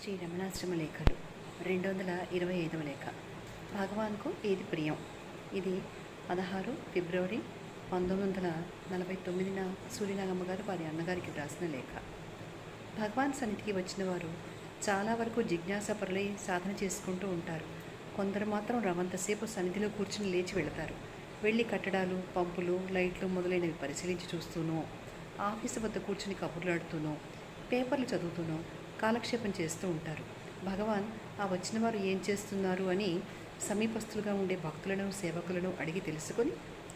శ్రీ రమణాశ్రమ లేఖలు 225వ లేఖ. భగవాన్కు ఏది ప్రియం. ఇది 16 ఫిబ్రవరి 1949 సూర్యనాగమ్మ గారు వారి అన్నగారికి వ్రాసిన లేఖ. భగవాన్ సన్నిధికి వచ్చిన వారు చాలా వరకు జిజ్ఞాసపరులై సాధన చేసుకుంటూ ఉంటారు. కొందరు మాత్రం రవంతసేపు సన్నిధిలో కూర్చుని లేచి వెళతారు. వెళ్ళి కట్టడాలు, పంపులు, లైట్లు మొదలైనవి పరిశీలించి చూస్తూనో, ఆఫీసు వద్ద కూర్చుని కబుర్లాడుతూనో, పేపర్లు చదువుతూనో కాలక్షేపం చేస్తూ ఉంటారు. భగవాన్ ఆ వచ్చిన వారు ఏం చేస్తున్నారు అని సమీపస్తులుగా ఉండే భక్తులను, సేవకులను అడిగి తెలుసుకొని,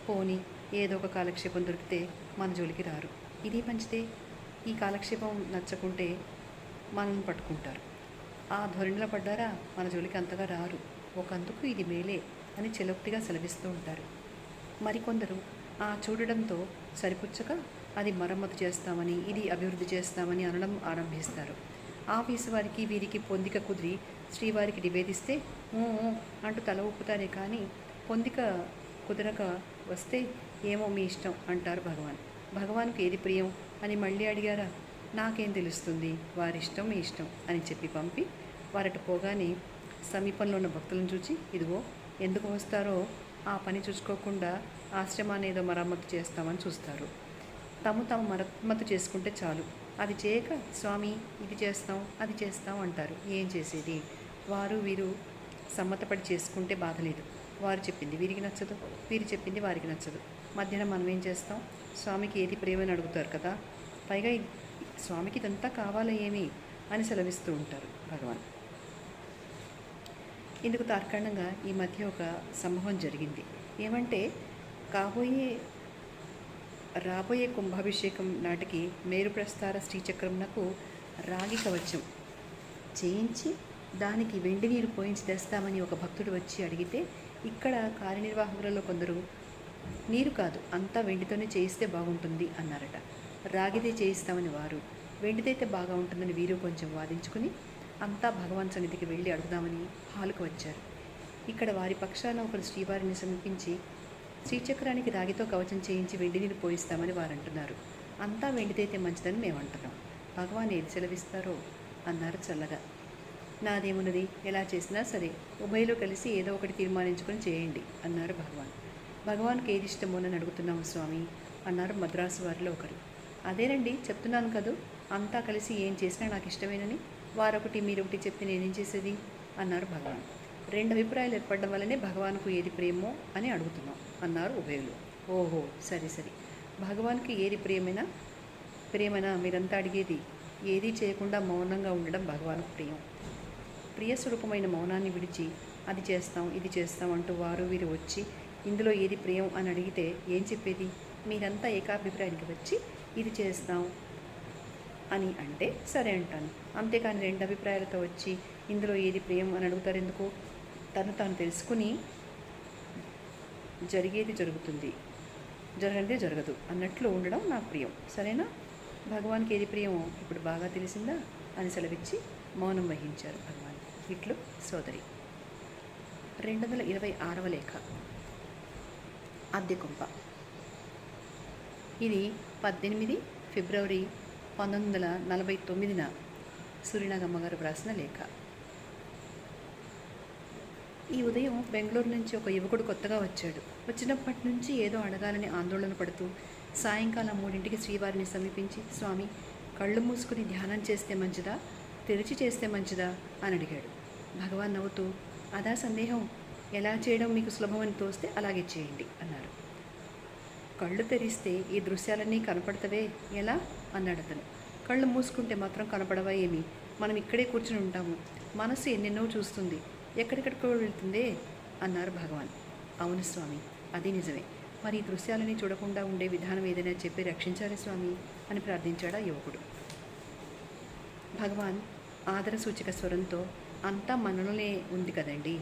పోని ఏదో ఒక కాలక్షేపం దొరికితే మన జోలికి రారు. ఇది మంచిదే. ఈ కాలక్షేపం నచ్చకుంటే మనల్ని పట్టుకుంటారు. ఆ ధోరణిలో పడ్డారా మన జోలికి అంతగా రారు. ఒకందుకు ఇది మేలే అని చెలొక్తిగా సెలవిస్తూ ఉంటారు. మరికొందరు ఆ చూడడంతో సరిపుచ్చక అది మరమ్మతు చేస్తామని, ఇది అభివృద్ధి చేస్తామని అనడం ఆరంభిస్తారు. ఆఫీసు వారికి వీరికి పొందిక కుదిరి శ్రీవారికి నివేదిస్తే అంటూ తల ఊపుతారే కానీ పొందిక కుదరక వస్తే ఏమో మీ ఇష్టం అంటారు భగవాన్. భగవాన్కు ఏది ప్రియం అని మళ్ళీ అడిగారా? నాకేం తెలుస్తుంది, వారిష్టం మీ ఇష్టం అని చెప్పి పంపి వారటు పోగానే సమీపంలో ఉన్న భక్తులను చూచి, ఇదిగో ఎందుకు వస్తారో ఆ పని చూసుకోకుండా ఆశ్రమాన్ని ఏదో మరమ్మతు చేస్తామని చూస్తారు. తాము మరమ్మతు చేసుకుంటే చాలు. అది చేయక స్వామి ఇది చేస్తాం అది చేస్తాం అంటారు. ఏం చేసేది? వారు వీరు సమ్మతపడి చేసుకుంటే బాధలేదు. వారు చెప్పింది వీరికి నచ్చదు, వీరు చెప్పింది వారికి నచ్చదు. మధ్యాహ్నం మనం ఏం చేస్తాం? స్వామికి ఏది ప్రేమని అడుగుతారు కదా. పైగా స్వామికి ఇదంతా కావాలా ఏమి అని సెలవిస్తూ ఉంటారు భగవాన్. ఇందుకు తార్కాణంగా ఈ మధ్య ఒక సంభవం జరిగింది. ఏమంటే రాబోయే కుంభాభిషేకం నాటికి మేరుప్రస్తార శ్రీచక్రంనకు రాగి కవచం చేయించి దానికి వెండి నీరు పోయించి తెస్తామని ఒక భక్తుడు వచ్చి అడిగితే, ఇక్కడ కార్యనిర్వాహకులలో కొందరు నీరు కాదు అంతా వెండితోనే చేయిస్తే బాగుంటుంది అన్నారట. రాగిదే చేయిస్తామని వారు, వెండిదైతే బాగా ఉంటుందని వీరు కొంచెం వాదించుకుని అంతా భగవాన్ సన్నిధికి వెళ్ళి అడుగుదామని హాలుకు వచ్చారు. ఇక్కడ వారి పక్షాన ఒకరు శ్రీవారిని సమీపించి శ్రీచక్రానికి రాగితో కవచం చేయించి వెండి నీరు పోయిస్తామని వారు అంటున్నారు. అంతా వెండిదైతే మంచిదని మేము అంటున్నాం. భగవాన్ ఏది సెలవిస్తారో అన్నారు చల్లగా. నాదేమున్నది, ఎలా చేసినా సరే ఉభయలో కలిసి ఏదో ఒకటి తీర్మానించుకొని చేయండి అన్నారు భగవాన్. భగవాన్కి ఏది ఇష్టమోనని అడుగుతున్నాము స్వామి అన్నారు మద్రాసు వారిలో ఒకరు. అదేనండి చెప్తున్నాను కదూ, అంతా కలిసి ఏం చేసినా నాకు ఇష్టమేనని. వారొకటి మీరొకటి చెప్తే నేనేం చేసేది అన్నారు భగవాన్. రెండు అభిప్రాయాలు ఏర్పడడం వల్లనే భగవాన్కు ఏది ప్రేమో అని అడుగుతున్నాం అన్నారు ఉభయులు. ఓహో సరి భగవాన్కి ఏది ప్రేమైనా మీరంతా అడిగేది ఏదీ చేయకుండా మౌనంగా ఉండడం భగవాన్కు ప్రియం. ప్రియస్వరూపమైన మౌనాన్ని విడిచి అది చేస్తాం ఇది చేస్తాం అంటూ వారు వీరు వచ్చి ఇందులో ఏది ప్రియం అని అడిగితే ఏం చెప్పేది? మీరంతా ఏకాభిప్రాయానికి వచ్చి ఇది చేస్తాం అని అంటే సరే అంటాను. అంతేకాని రెండు అభిప్రాయాలతో వచ్చి ఇందులో ఏది ప్రియం అని అడుగుతారు ఎందుకు? తాను తెలుసుకుని జరిగేది జరుగుతుంది, జరగనిదే జరగదు అన్నట్లు ఉండడం నాకు ప్రియం. సరేనా? భగవాన్కి ఏది ప్రియమో ఇప్పుడు బాగా తెలిసిందా అని సెలవిచ్చి మౌనం వహించారు భగవాన్. ఇట్లు సోదరి. 226వ లేఖ. అద్దెకుంప. ఇది 18 ఫిబ్రవరి 1949 సూర్యనాగమ్మ గారు వ్రాసిన లేఖ. ఈ ఉదయం బెంగళూరు నుంచి ఒక యువకుడు కొత్తగా వచ్చాడు. వచ్చినప్పటి నుంచి ఏదో అడగాలని ఆందోళన పడుతూ సాయంకాలం 3ంటికి శ్రీవారిని సమీపించి, స్వామి కళ్ళు మూసుకుని ధ్యానం చేస్తే మంచిదా, తెరిచి చేస్తే మంచిదా అని అడిగాడు. భగవాన్ నవ్వుతూ, అదా సందేహం, ఎలా చేయడం మీకు సులభమని తోస్తే అలాగే చేయండి అన్నారు. కళ్ళు తెరిస్తే ఈ దృశ్యాలన్నీ కనపడతవే, ఎలా అన్నాడు అతను. కళ్ళు మూసుకుంటే మాత్రం కనపడవా ఏమి? మనం ఇక్కడే కూర్చుని ఉంటాము, మనసు ఎన్నెన్నో చూస్తుంది, ఎక్కడికడికో వెళ్తుందే అన్నారు భగవాన్. అవును స్వామి, అది నిజమే. మరి ఈ దృశ్యాలని చూడకుండా ఉండే విధానం ఏదైనా చెప్పి రక్షించాలి స్వామి అని ప్రార్థించాడు ఆ యువకుడు. భగవాన్ ఆదర సూచక స్వరంతో, అంతా మనలోనే ఉంది కదండి,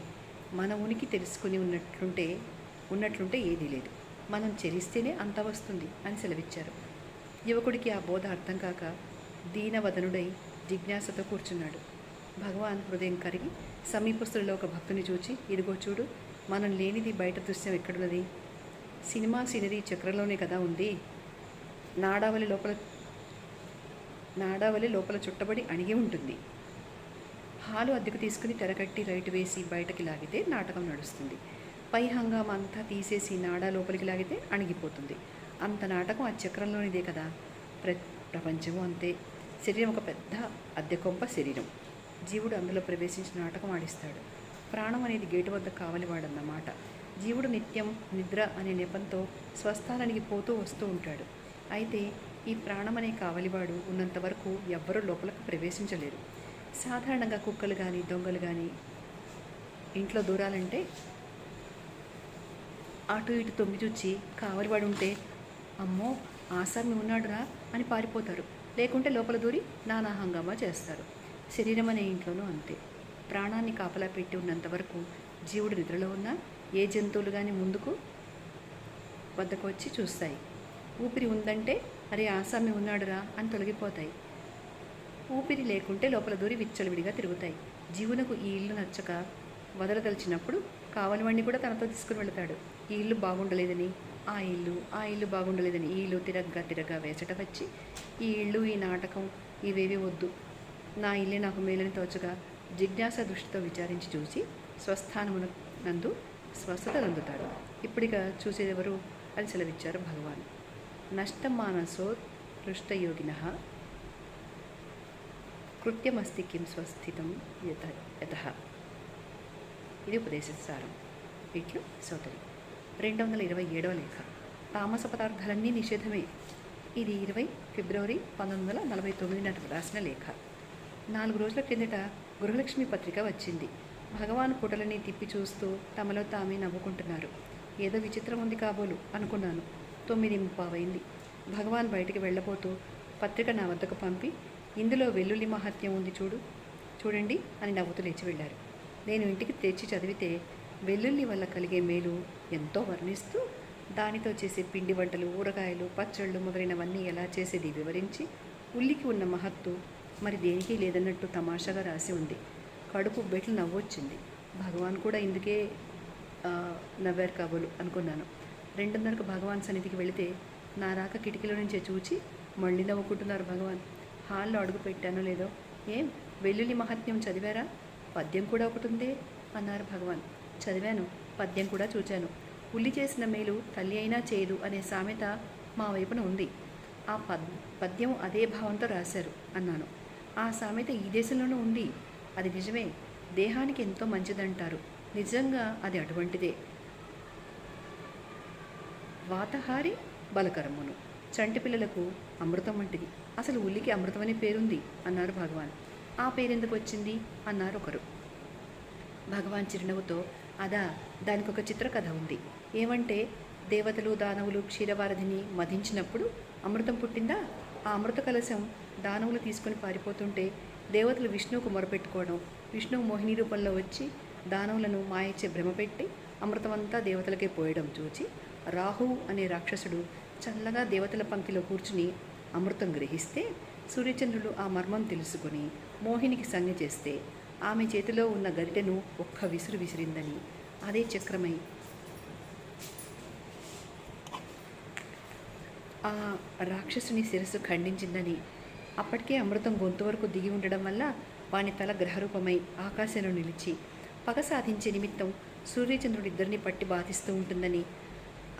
మన ఉనికి తెలుసుకుని ఉన్నట్లుంటే ఏదీ లేదు, మనం చెలిస్తేనే అంత వస్తుంది అని సెలవిచ్చారు. యువకుడికి ఆ బోధ అర్థం కాక దీనవదనుడై జిజ్ఞాసతో కూర్చున్నాడు. భగవాన్ హృదయం కరిగి సమీపస్తులలో ఒక భక్తుని చూచి, ఇదిగో చూడు, మనం లేనిది బయట దృశ్యం ఎక్కడున్నది? సినిమా సీనరీ చక్రంలోనే కదా ఉంది. నాడావలి లోపల చుట్టబడి అణిగి ఉంటుంది. హాలు అద్దెకు తీసుకుని తెరకట్టి లైట్ వేసి బయటకి లాగితే నాటకం నడుస్తుంది. పై హంగామా అంతా తీసేసి నాడా లోపలికి లాగితే అణిగిపోతుంది. అంత నాటకం ఆ చక్రంలోనిదే కదా. ప్రపంచము అంతే. శరీరం ఒక పెద్ద అద్దెకొంప శరీరం. జీవుడు అందులో ప్రవేశించి నాటకం ఆడిస్తాడు. ప్రాణం అనేది గేటు వద్ద కావలివాడన్నమాట. జీవుడు నిత్యం నిద్ర అనే నెపంతో స్వస్థానానికి పోతూ వస్తూ ఉంటాడు. అయితే ఈ ప్రాణం అనే కావలివాడు ఉన్నంత వరకు ఎవ్వరూ లోపలకు ప్రవేశించలేరు. సాధారణంగా కుక్కలు కానీ దొంగలు కానీ ఇంట్లో దూరాలంటే అటు ఇటు తొంగి చూచి కావలివాడు ఉంటే అమ్మో ఆసామి ఉన్నాడురా అని పారిపోతారు. లేకుంటే లోపల దూరి నానా హంగామా చేస్తారు. శరీరం అనే ఇంట్లోనూ అంతే. ప్రాణాన్ని కాపలా పెట్టి ఉన్నంత వరకు జీవుడు నిద్రలో ఉన్నా ఏ జంతువులు కానీ ముందుకు వద్దకు వచ్చి చూస్తాయి. ఊపిరి ఉందంటే అరే ఆసామి ఉన్నాడురా అని తొలగిపోతాయి. ఊపిరి లేకుంటే లోపల దూరి విచ్చలవిడిగా తిరుగుతాయి. జీవునకు ఈ ఇల్లు నచ్చక వదలదలిచినప్పుడు కావలివాణ్ణి కూడా తనతో తీసుకుని వెళతాడు. ఈ ఇల్లు బాగుండలేదని ఆ ఇల్లు బాగుండలేదని ఈ ఇల్లు తిరగ్గా వేచట వచ్చి ఈ ఇల్లు ఈ నాటకం ఇవేవి వద్దు, నా ఇల్లే నాకు మేలని తోచగా జిజ్ఞాస దృష్టితో విచారించి చూసి స్వస్థానమునందు స్వస్థత నందుతాడు. ఇప్పుడిక చూసేదెవరు అని సెలవిచ్చారు భగవాన్. నష్టమానసో దృష్టయోగిన కృత్యమస్తి కిం స్వస్థితం యతః. ఇది ఉపదేశసారం. వీటిలో సోదరి 227వ లేఖ. తామస పదార్థాలన్నీ నిషేధమే. ఇది 20 ఫిబ్రవరి 1949 నాటి రాసిన లేఖ. 4 రోజుల కిందట గృహలక్ష్మి పత్రిక వచ్చింది. భగవాన్ పుటలని తిప్పి చూస్తూ తమలో తామే నవ్వుకుంటున్నారు. ఏదో విచిత్రం ఉంది కాబోలు అనుకున్నాను. 9:15 భగవాన్ బయటికి వెళ్ళబోతూ పత్రిక నా వద్దకు పంపి ఇందులో వెల్లుల్లి మహత్యం ఉంది చూడండి అని నవ్వుతూ లేచి వెళ్ళారు. నేను ఇంటికి తెచ్చి చదివితే వెల్లుల్లి వల్ల కలిగే మేలు ఎంతో వర్ణిస్తూ దానితో చేసే పిండి వంటలు, ఊరగాయలు, పచ్చళ్ళు మొదలైనవన్నీ ఎలా చేసేది వివరించి ఉల్లికి ఉన్న మహత్తు మరి దేనికి లేదన్నట్టు తమాషాగా రాసి ఉంది. కడుపు బెట్లు నవ్వొచ్చింది. భగవాన్ కూడా ఇందుకే నవ్వారు కాబోలు అనుకున్నాను. 2:30కు భగవాన్ సన్నిధికి వెళితే నా రాక కిటికీలో నుంచే చూచి మళ్ళీ నవ్వుకుంటున్నారు భగవాన్. హాల్లో అడుగు పెట్టానో లేదో, ఏం వెల్లుల్లి మహత్యం చదివారా? పద్యం కూడా ఒకటి ఉందే అన్నారు భగవాన్. చదివాను, పద్యం కూడా చూచాను. ఉల్లి చేసిన మేలు తల్లి అయినా చేయదు అనే సామెత మా వైపున ఉంది. ఆ పద్యం అదే భావంతో రాశారు అన్నాను. ఆ సామెత ఈ దేశంలోనూ ఉంది. అది నిజమే. దేహానికి ఎంతో మంచిదంటారు. నిజంగా అది అటువంటిదే. వాతహారి బలకరమును, చంటి పిల్లలకు అమృతం వంటిది. అసలు ఉల్లికి అమృతం అనే పేరుంది అన్నారు భగవాన్. ఆ పేరెందుకు వచ్చింది అన్నారు ఒకరు. భగవాన్ చిరునవ్వుతో అదా, దానికి ఒక చిత్రకథ ఉంది. ఏమంటే దేవతలు దానవులు క్షీరవారధిని మధించినప్పుడు అమృతం పుట్టిందా. ఆ అమృత కలశం దానవులు తీసుకొని పారిపోతుంటే దేవతలు విష్ణువుకు మొరపెట్టుకోవడం, విష్ణువు మోహిని రూపంలో వచ్చి దానవులను మాయచ్చే భ్రమపెట్టి అమృతమంతా దేవతలకే పోయడం చూచి రాహువు అనే రాక్షసుడు చల్లగా దేవతల పంక్తిలో కూర్చుని అమృతం గ్రహిస్తే సూర్యచంద్రులు ఆ మర్మం తెలుసుకొని మోహినికి సంజ్ఞ చేస్తే ఆమె చేతిలో ఉన్న గరిటెను ఒక్క విసురు విసిరిందని, అదే చక్రమై ఆ రాక్షసుని శిరస్సు ఖండించిందని, అప్పటికే అమృతం గొంతు వరకు దిగి ఉండడం వల్ల వాని తల గ్రహరూపమై ఆకాశంలో నిలిచి పగ సాధించే నిమిత్తం సూర్యచంద్రుడిద్దరిని పట్టి బాధిస్తూ ఉంటుందని,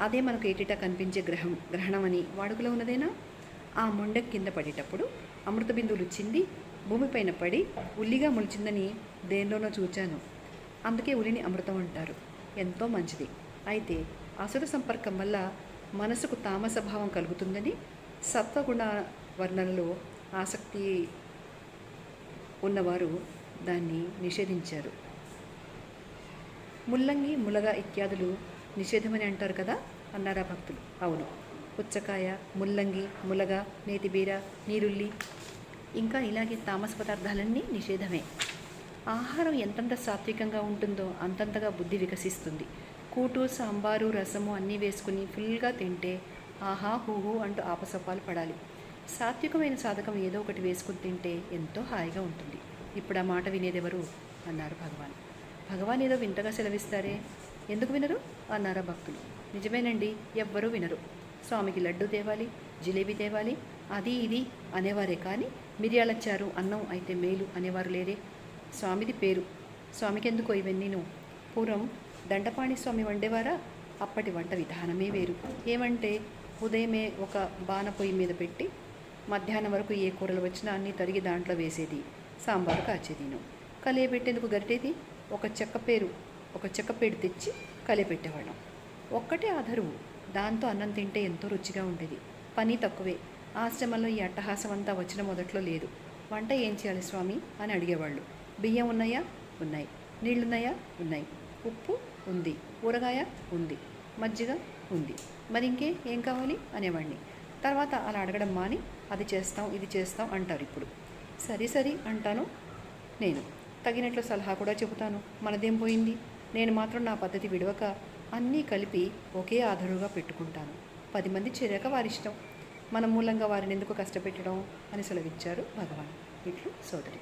అదే మనకు ఏటిటా కనిపించే గ్రహణమని వాడుకలో ఉన్నదేనా? ఆ మొండెం కింద పడేటప్పుడు అమృత బిందువులు చింది భూమిపైన పడి ఉల్లిగా మొలిచిందని దేనిలోనో చూచాను. అందుకే ఉలిని అమృతం అంటారు. ఎంతో మంచిది. అయితే అసుర సంపర్కం వల్ల మనసుకు తామస భావం కలుగుతుందని సత్వగుణ వర్ణనలో ఆసక్తి ఉన్నవారు దాన్ని నిషేధించారు. ముల్లంగి, ములగ ఇత్యాదులు నిషేధమని అంటారు కదా అన్నారా భక్తులు. అవును, పుచ్చకాయ, ముల్లంగి, ములగ, నేతిబీర, నీరుల్లి ఇంకా ఇలాగే తామస పదార్థాలన్నీ నిషేధమే. ఆహారం ఎంతంత సాత్వికంగా ఉంటుందో అంతంతగా బుద్ధి వికసిస్తుంది. కూటు, సాంబారు, రసము అన్నీ వేసుకుని ఫుల్గా తింటే ఆహా హూహూ అంటూ ఆపసపాలు పడాలి. సాత్వికమైన సాధకం ఏదో ఒకటి వేసుకుని తింటే ఎంతో హాయిగా ఉంటుంది. ఇప్పుడు ఆ మాట వినేదెవరు అన్నారు భగవాన్. భగవాన్ ఏదో వింతగా సెలవిస్తారే, ఎందుకు వినరు అన్నారా భక్తులు. నిజమేనండి, ఎవ్వరూ వినరు. స్వామికి లడ్డు తేవాలి, జిలేబీ తేవాలి, అది ఇది అనేవారే కానీ మిరియాల చారు, అన్నం అయితే మేలు అనేవారు లేరే. స్వామిది పేరు. స్వామికి ఎందుకో ఇవన్నీను. పూర్వం దండపాణి స్వామి వండేవారా? అప్పటి వంట విధానమే వేరు. ఏమంటే ఉదయమే ఒక బాణ పొయ్యి మీద పెట్టి మధ్యాహ్నం వరకు ఏ కూరలు వచ్చినా అన్నీ తరిగి దాంట్లో వేసేది. సాంబారు కాచేదిను. కలియబెట్టేందుకు గరిటేది ఒక చెక్కపేడు తెచ్చి కలియపెట్టేవాళ్ళం. ఒక్కటే ఆధరువు. దాంతో అన్నం తింటే ఎంతో రుచిగా ఉండేది. పని తక్కువే. ఆశ్రమంలో ఈ అట్టహాసం అంతా వచ్చిన మొదట్లో లేదు. వంట ఏం చేయాలి స్వామి అని అడిగేవాళ్ళు. బియ్యం ఉన్నాయా? ఉన్నాయి. నీళ్లున్నాయా? ఉన్నాయి. ఉప్పు ఉంది. ఊరగాయ ఉంది. మజ్జిగ ఉంది. మరి ఏం కావాలి అనేవాడిని. తర్వాత అలా అడగడం మాని అది చేస్తాం ఇది చేస్తాం అంటారు ఇప్పుడు. సరి అంటాను నేను. తగినట్లు సలహా కూడా చెబుతాను. మనదేం పోయింది? నేను మాత్రం నా పద్ధతి విడవక అన్నీ కలిపి ఒకే ఆధారుగా పెట్టుకుంటాను. 10 మంది చేరాక వారిష్టం. మన మూలంగా వారిని ఎందుకు కష్టపెట్టడం అని సెలవిచ్చారు భగవాన్. ఇట్లు సోదరి.